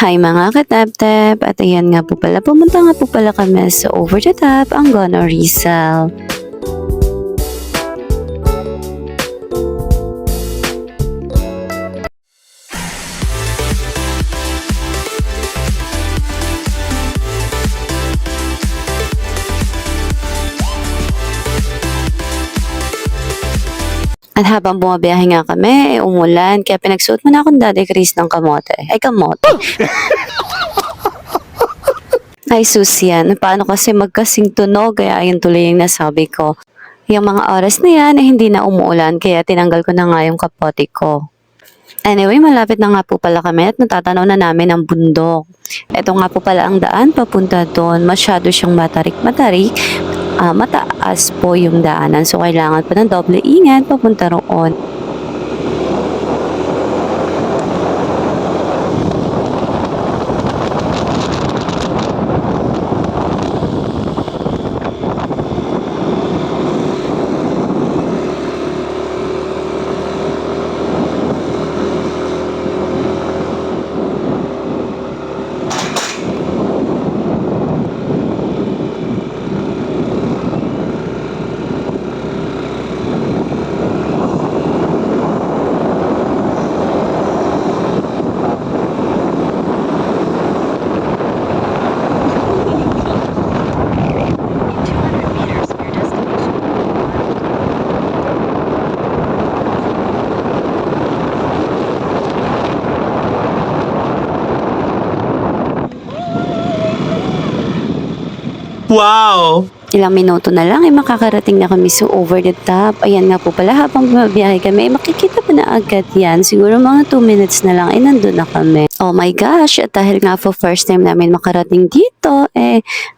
Hi mga katap-tap! At ayan nga po pala, pumunta nga po pala kami sa Over the Top, Angono Rizal. At habang bumabiyahe nga kami, umulan, kaya pinagsuot mo na akong Daddy Chris ng kamote. Ay, kamote! Ay, sus yan. Paano kasi magkasing tunog, kaya ayun tuloy yung nasabi ko. Yung mga oras na yan, hindi na umuulan, kaya tinanggal ko na nga yung kapote ko. Anyway, malapit na nga po pala kami at natatanaw na namin ang bundok. Ito nga po pala ang daan papunta doon. Masyado siyang matarik-matarik. Mataas po yung daanan. So, kailangan pa ng doble ingat papunta roon. Wow! Ilang minuto na lang ay makakarating na kami sa Over the Top. Ayan nga po pala, habang bumabiyahe kami, makikita pa na agad yan. Siguro mga 2 minutes na lang ay nandun na kami. Oh my gosh, at dahil nga po first time namin makarating dito,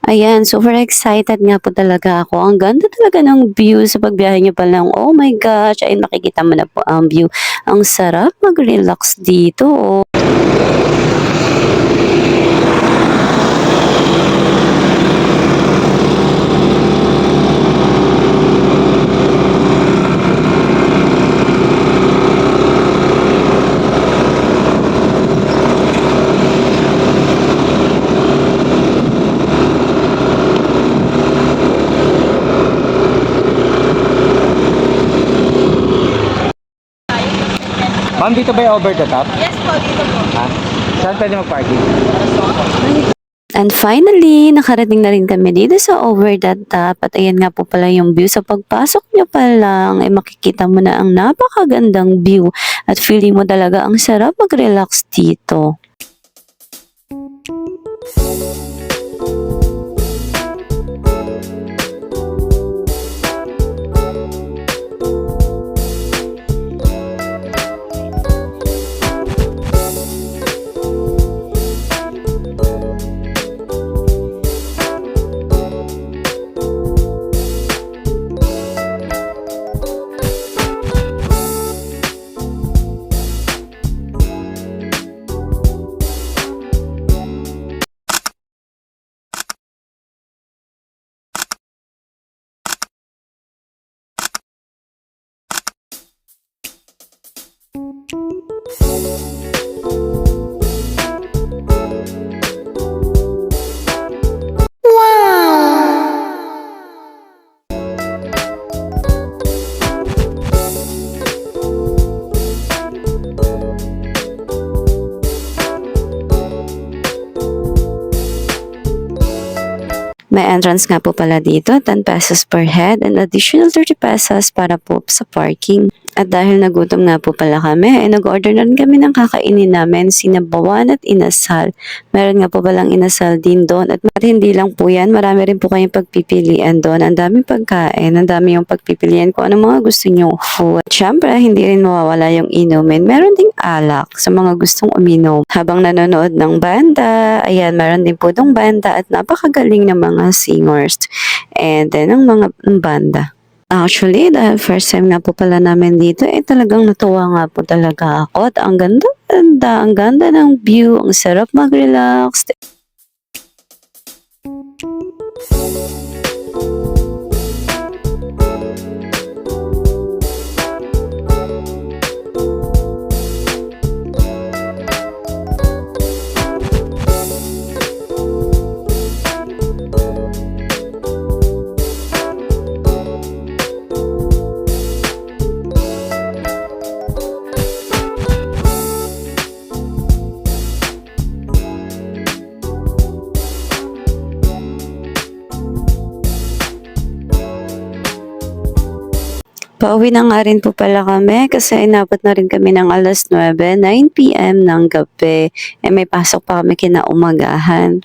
ayan, super excited nga po talaga ako. Ang ganda talaga ng view sa pagbiyahe niyo pa lang. Oh my gosh, ay makikita mo na po ang view. Ang sarap mag-relax dito, oh. Ma'am, dito ba yung over the top? Yes po, dito po. Ha? Saan pwede mag-parking? And finally, nakarating na rin kami dito sa Over the Top. At ayan nga po pala yung view. Sa pagpasok nyo pa lang, ay makikita mo na ang napakagandang view. At feeling mo talaga ang sarap mag-relax dito. May entrance nga po pala dito, 10 pesos per head and additional 30 pesos para po sa parking. At dahil nagutom nga po pala kami, nag-order na rin kami ng kakainin namin, sinabawan at inasal. Meron nga po palang inasal din doon at hindi lang po yan, marami rin po kayong pagpipilian doon. Ang daming pagkain, ang dami yung pagpipilian kung anong mga gusto nyo food. At syempre, hindi rin mawawala yung inumin. Meron ding alak sa mga gustong uminom. Habang nanonood ng banda, ayan, meron din po dong banda at napakagaling ng mga singers. And then, ang mga banda. Actually, dahil first time nga po pala namin dito, talagang natuwa nga po talaga ako. At ang ganda ng view, ang sarap mag-relax. Pauwi na nga rin po pala kami kasi inabot na rin kami ng alas 9, 9 p.m. ng gabi. May pasok pa kami kinaumagahan.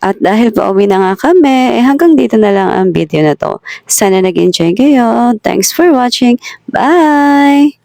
At dahil pauwi na nga kami, hanggang dito na lang ang video na to. Sana nag-enjoy kayo. Thanks for watching. Bye!